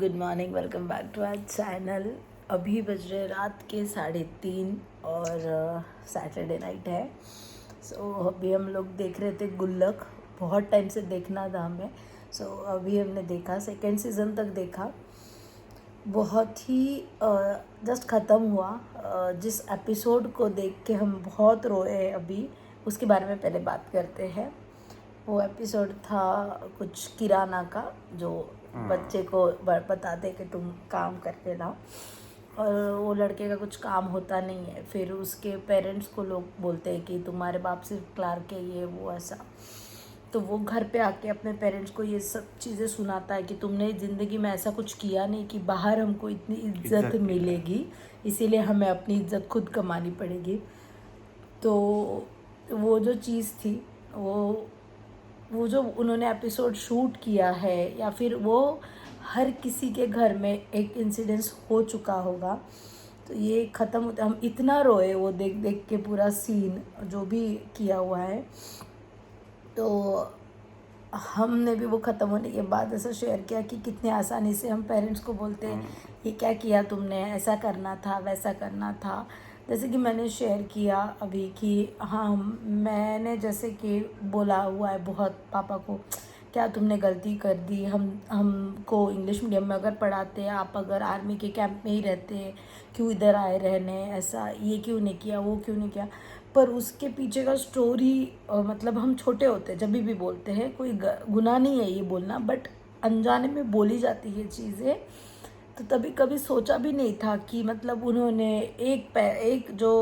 Good morning, welcome back to our channel. अभी बज रहे रात के 3:30 और सैटरडे नाइट है। अभी हम लोग देख रहे थे गुल्लक। बहुत टाइम से देखना था हमें। अभी हमने देखा, सेकेंड सीज़न तक देखा। बहुत ही जस्ट ख़त्म हुआ। जिस एपिसोड को देख के हम बहुत रोए, अभी उसके बारे में पहले बात करते हैं। वो एपिसोड था कुछ किराना का, जो बच्चे को बताते कि तुम काम करके लाओ, और वो लड़के का कुछ काम होता नहीं है। फिर उसके पेरेंट्स को लोग बोलते हैं कि तुम्हारे बाप सिर्फ क्लार्क है, ये वो ऐसा। तो वो घर पे आके अपने पेरेंट्स को ये सब चीज़ें सुनाता है कि तुमने ज़िंदगी में ऐसा कुछ किया नहीं कि बाहर हमको इतनी इज्जत मिलेगी, इसीलिए हमें अपनी इज्जत खुद कमानी पड़ेगी। तो वो जो चीज़ थी, वो जो उन्होंने एपिसोड शूट किया है, या फिर वो हर किसी के घर में एक इंसिडेंस हो चुका होगा। तो ये ख़त्म होता, हम इतना रोए वो देख देख के, पूरा सीन जो भी किया हुआ है। तो हमने भी वो ख़त्म होने के बाद ऐसा शेयर किया कि कितनी आसानी से हम पेरेंट्स को बोलते हैं ये क्या किया तुमने, ऐसा करना था, वैसा करना था। जैसे कि मैंने शेयर किया अभी कि हाँ, मैंने जैसे कि बोला हुआ है बहुत पापा को, क्या तुमने गलती कर दी, हमको इंग्लिश मीडियम में अगर पढ़ाते, आप अगर आर्मी के कैंप में ही रहते, क्यों इधर आए रहने, ऐसा ये क्यों नहीं किया, वो क्यों नहीं किया। पर उसके पीछे का स्टोरी, मतलब हम छोटे होते जब भी बोलते हैं, कोई गुनाह नहीं है ये बोलना, बट अनजाने में बोली जाती है चीज़ें। तो तभी कभी सोचा भी नहीं था कि मतलब उन्होंने एक जो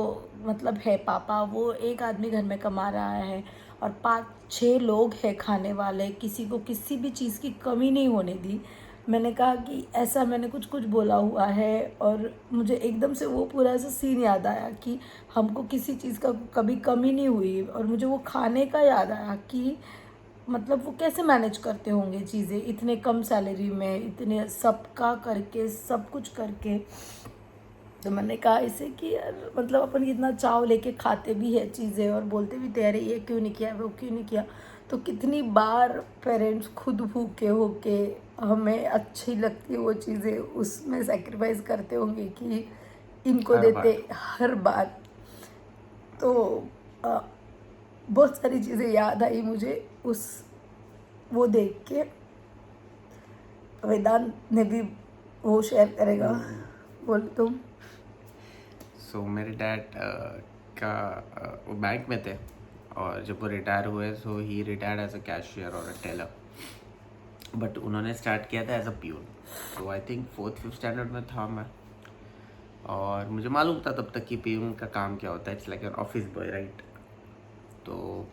मतलब है पापा, वो एक आदमी घर में कमा रहा है और 5-6 लोग हैं खाने वाले, किसी को किसी भी चीज़ की कमी नहीं होने दी। मैंने कहा कि ऐसा मैंने कुछ कुछ बोला हुआ है, और मुझे एकदम से वो पूरा ऐसा सीन याद आया कि हमको किसी चीज़ का कभी कमी नहीं हुई। और मुझे वो खाने का याद आया कि मतलब वो कैसे मैनेज करते होंगे चीज़ें इतने कम सैलरी में, इतने सबका करके, सब कुछ करके। तो मैंने कहा इसे कि यार मतलब अपन कितना चाव लेके खाते भी है चीज़ें और बोलते भी थे अरे ये क्यों नहीं किया, वो क्यों नहीं किया। तो कितनी बार पेरेंट्स खुद भूखे होके, हमें अच्छी लगती है वो चीज़ें, उसमें सेक्रीफाइस करते होंगे कि इनको हर देते बार हर बार। तो अ, बहुत सारी चीज़ें याद आई मुझे उस वो देख के। वेदांत ने भी वो शेयर करेगा, बोल तुम। मेरे डैड का वो बैंक में थे, और जब वो रिटायर हुए so he retired as a cashier और अ टेलर। बट उन्होंने स्टार्ट किया था as a peon. So I think 4th 5th standard में था मैं, और मुझे मालूम था तब तक कि प्यून का काम क्या होता है। It's like an office boy, right. तो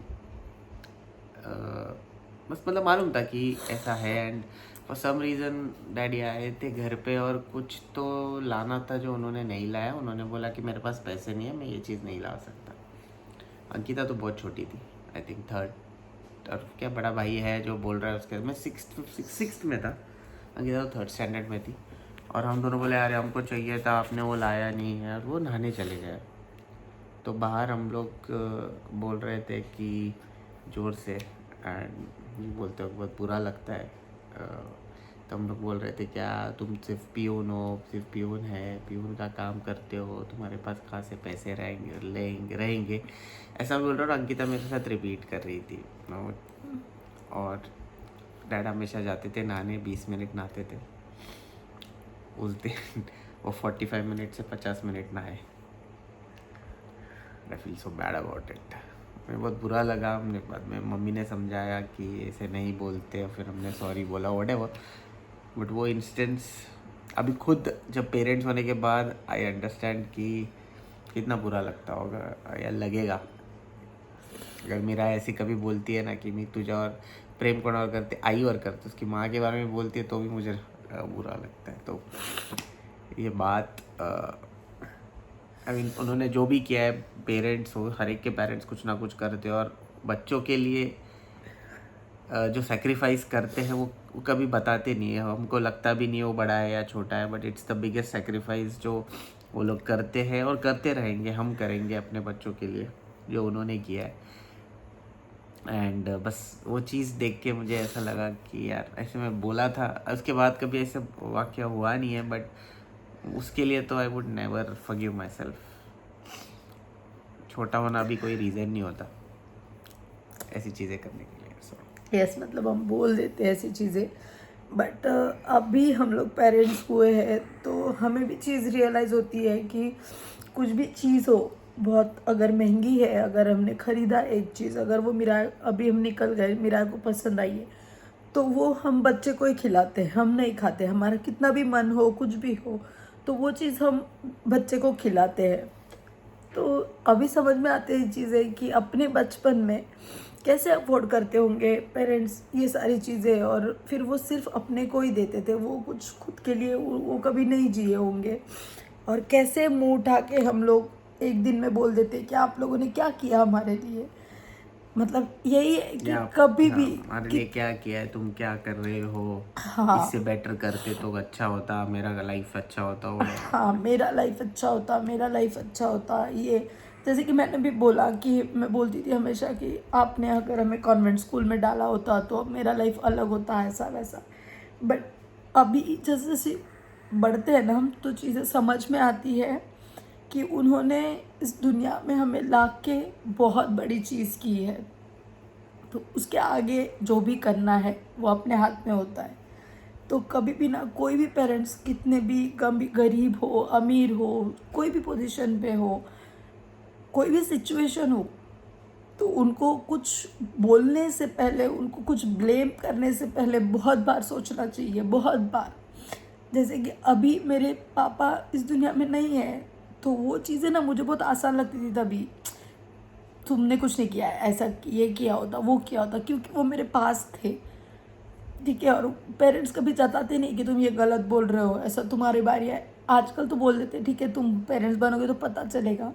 बस मतलब मालूम था कि ऐसा है। And for some reason daddy आए थे घर पे, और कुछ तो लाना था जो उन्होंने नहीं लाया। उन्होंने बोला कि मेरे पास पैसे नहीं है, मैं ये चीज़ नहीं ला सकता। अंकिता तो बहुत छोटी थी, आई थिंक 3rd, और क्या बड़ा भाई है जो बोल रहा है उसके, मैं 6th में था, अंकिता तो 3rd स्टैंडर्ड में थी। और हम दोनों बोले अरे हमको चाहिए था, आपने वो लाया नहीं है, और वो नहाने चले गए। तो बाहर हम लोग बोल रहे थे कि ज़ोर से, एंड बोलते वक्त बहुत बुरा लगता है। तो हम लोग बोल रहे थे क्या तुम सिर्फ पियून हो, सिर्फ पियून है, पियून का काम करते हो, तुम्हारे पास कहाँ से पैसे रहेंगे। ऐसा बोल रहा, और अंकिता मेरे साथ रिपीट कर रही थी। और डैड हमेशा जाते थे नहाने, 20 मिनट नहाते थे उस दिन। वो 45 मिनट से 50 मिनट नहाए। I feel so bad about it. मुझे बहुत बुरा लगा। हमने बाद में मम्मी ने समझाया कि ऐसे नहीं बोलते, और फिर हमने सॉरी बोला, व्हाटएवर। बट वो इंस्टेंस अभी खुद जब पेरेंट्स होने के बाद आई अंडरस्टैंड कि कितना बुरा लगता होगा या लगेगा। अगर मेरा ऐसी कभी बोलती है ना कि मैं तुझे और प्रेम कौन और करते, आई और करते, उसकी माँ के बारे में बोलती है तो भी मुझे बुरा लगता है। तो ये बात आई मीन उन्होंने जो भी किया है, पेरेंट्स हो, हर एक के पेरेंट्स कुछ ना कुछ करते हैं, और बच्चों के लिए जो सेक्रीफाइस करते हैं वो कभी बताते नहीं है। हमको लगता भी नहीं है वो बड़ा है या छोटा है, but it's the biggest sacrifice जो वो लोग करते हैं और करते रहेंगे। हम करेंगे अपने बच्चों के लिए जो उन्होंने किया है। एंड बस वो चीज़ देख के मुझे ऐसा लगा कि यार ऐसे मैं बोला था, उसके बाद कभी ऐसे वाक़या हुआ नहीं है, बट उसके लिए तो I would never forgive my self. छोटा होना भी कोई रीज़न नहीं होता ऐसी चीज़ें करने के लिए। सो यस, मतलब हम बोल देते हैं ऐसी चीज़ें, बट अभी हम लोग पेरेंट्स हुए हैं तो हमें भी चीज़ रियलाइज़ होती है कि कुछ भी चीज़ हो, बहुत अगर महंगी है, अगर हमने ख़रीदा एक चीज़, अगर वो मेरा अभी हम निकल गए, मेरा को पसंद आई है, तो वो हम बच्चे को ही खिलाते हैं, हम नहीं खाते। हमारा कितना भी मन हो, कुछ भी हो, तो वो चीज़ हम बच्चे को खिलाते हैं। तो अभी समझ में आती है चीज़ें कि अपने बचपन में कैसे अफोर्ड करते होंगे पेरेंट्स ये सारी चीज़ें, और फिर वो सिर्फ अपने को ही देते थे, वो कुछ खुद के लिए वो कभी नहीं जिए होंगे। और कैसे मुंह उठा के हम लोग एक दिन में बोल देते कि आप लोगों ने क्या किया हमारे लिए। मतलब यही है कि कभी भी हमारे लिए क्या किया है, तुम क्या कर रहे हो, हाँ इससे बेटर करते तो अच्छा होता, मेरा लाइफ अच्छा होता। वो हाँ, मेरा लाइफ अच्छा होता, मेरा लाइफ अच्छा होता। ये जैसे कि मैंने भी बोला कि मैं बोलती थी हमेशा कि आपने अगर हमें कॉन्वेंट स्कूल में डाला होता तो अब मेरा लाइफ अलग होता, ऐसा वैसा। बट अभी जैसे जैसे बढ़ते हैं ना हम, तो चीज़ें समझ में आती है कि उन्होंने इस दुनिया में हमें ला के बहुत बड़ी चीज़ की है, तो उसके आगे जो भी करना है वो अपने हाथ में होता है। तो कभी भी ना, कोई भी पेरेंट्स कितने भी गरीब हो, अमीर हो, कोई भी पोजीशन पे हो, कोई भी सिचुएशन हो, तो उनको कुछ बोलने से पहले, उनको कुछ ब्लेम करने से पहले बहुत बार सोचना चाहिए, बहुत बार। जैसे कि अभी मेरे पापा इस दुनिया में नहीं है, तो वो चीज़ें ना मुझे बहुत आसान लगती थी तभी, तुमने कुछ नहीं किया है, ऐसा ये किया होता, वो किया होता, क्योंकि वो मेरे पास थे, ठीक है। और पेरेंट्स कभी जताते नहीं कि तुम ये गलत बोल रहे हो, ऐसा तुम्हारी बारी है। आजकल तो बोल देते ठीक है, तुम पेरेंट्स बनोगे तो पता चलेगा,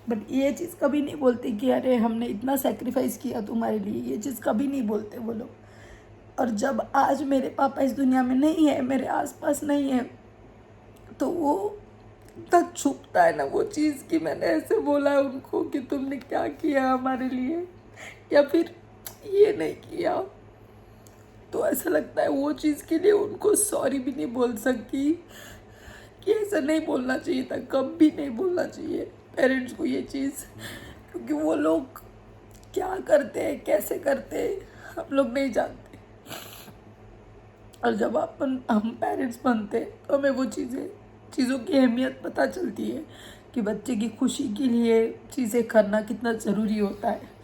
बट ये चीज़ कभी नहीं बोलते कि अरे हमने इतना सेक्रीफाइस किया तुम्हारे लिए, ये चीज़ कभी नहीं बोलते वो लोग। और जब आज मेरे पापा इस दुनिया में नहीं है, मेरे आसपास नहीं है, तो वो तक छुपता है ना वो चीज़ कि मैंने ऐसे बोला है उनको कि तुमने क्या किया हमारे लिए, या फिर ये नहीं किया। तो ऐसा लगता है वो चीज़ के लिए उनको सॉरी भी नहीं बोल सकती कि ऐसा नहीं बोलना चाहिए था, कभी नहीं बोलना चाहिए पेरेंट्स को ये चीज़, क्योंकि वो लोग क्या करते हैं, कैसे करते हैं, हम लोग नहीं जानते। और जब हम पेरेंट्स बनते हैं तो हमें वो चीज़ों की अहमियत पता चलती है कि बच्चे की खुशी के लिए चीज़ें करना कितना ज़रूरी होता है।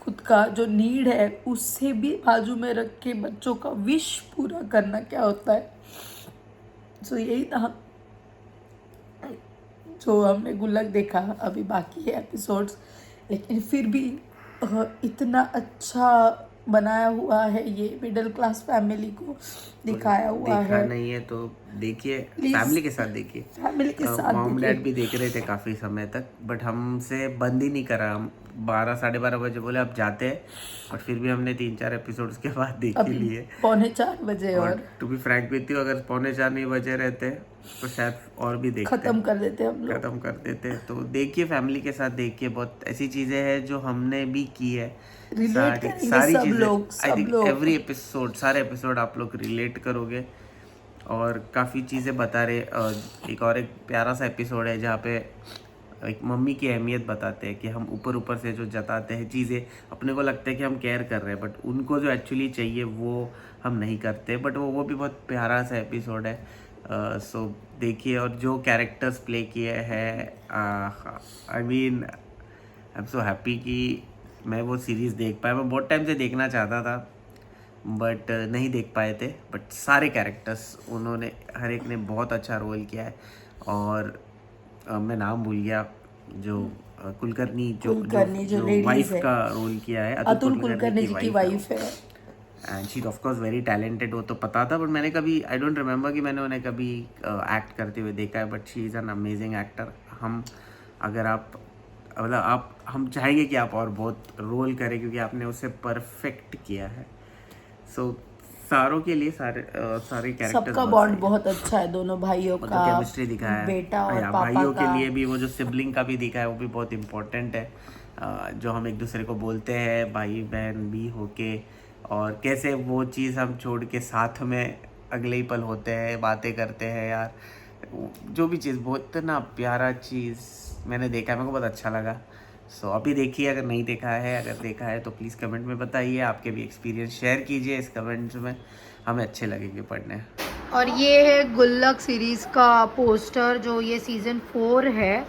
खुद का जो नीड है उससे भी बाजू में रख के बच्चों का विश पूरा करना क्या होता है। सो यही था जो हमने गुल्लक देखा। अभी बाकी है एपिसोड्स, लेकिन फिर भी इतना अच्छा बनाया हुआ है, ये मिडिल क्लास फैमिली को दिखाया हुआ देखा है। नहीं है तो देखिए, Please, फैमिली के साथ देखिए। फैमिली के साथ मॉम देखिए। डैड भी देख रहे थे काफ़ी समय तक, बट हमसे बंद ही नहीं करा। हम 12 साढ़े 12 बजे बोले अब जाते हैं, और फिर भी हमने 3-4 एपिसोड्स के बाद देख ही अभी लिए। 3:45 और और to be frank with you, अगर 3:45 नहीं बजे रहते तो शायद और भी देखते, ख़त्म कर देते हम लोग। खत्म कर देते। तो देखिए, फैमिली के साथ देखिए, बहुत ऐसी चीज़ें हैं जो हमने भी की है। रिलेट करेंगे सारी सब चीज़ें, लोग, आई सब थिंक लोग। एवरी एपिसोड, सारे एपिसोड आप लोग रिलेट करोगे, और काफ़ी चीज़ें बता रहे। एक प्यारा सा एपिसोड है जहाँ पे एक मम्मी की अहमियत बताते हैं कि हम ऊपर ऊपर से जो जताते हैं चीज़ें, अपने को लगता है कि हम केयर कर रहे हैं, बट उनको जो एक्चुअली चाहिए वो हम नहीं करते। बट वो भी बहुत प्यारा सा एपिसोड है। सो देखिए, और जो कैरेक्टर्स प्ले किए हैं, I mean I am so happy कि मैं वो सीरीज़ देख पाया। मैं बहुत टाइम से देखना चाहता था, बट नहीं देख पाए थे। बट सारे कैरेक्टर्स उन्होंने, हर एक ने बहुत अच्छा रोल किया है। और मैं नाम भूल गया, जो कुलकर्णी जो ladies वाइफ है, का रोल किया है, अतुल कुलकर्णी जी की वाइफ है। And she of course very talented. वो तो पता था, बट मैंने कभी, आई डोंट रिमेंबर कि मैंने उन्हें कभी एक्ट करते हुए देखा है, but she is an amazing actor. अगर आप, मतलब हम चाहेंगे कि आप और बहुत रोल करें, क्योंकि आपने उसे परफेक्ट किया है। सो सारों के लिए सारे कैरेक्टर्स, सबका बॉन्ड बहुत अच्छा है, दोनों भाइयों का, केमिस्ट्री दिखाया है। बेटा और या पापा भाइयों का। के लिए भी वो जो सिबलिंग का भी दिखा है, वो भी बहुत इम्पोर्टेंट है। जो हम एक दूसरे को बोलते हैं भाई बहन भी होके, और कैसे वो चीज़ हम छोड़ के साथ में अगले ही पल होते हैं, बातें करते हैं यार। जो भी चीज़ बहुत ना प्यारा चीज़ मैंने देखा है, मेरे को बहुत अच्छा लगा। सो अभी देखिए, अगर नहीं देखा है, अगर देखा है तो प्लीज़ कमेंट में बताइए, आपके भी एक्सपीरियंस शेयर कीजिए इस कमेंट्स में, हमें अच्छे लगेंगे पढ़ने। और ये है गुल्लक सीरीज़ का पोस्टर, जो ये सीज़न 4 है।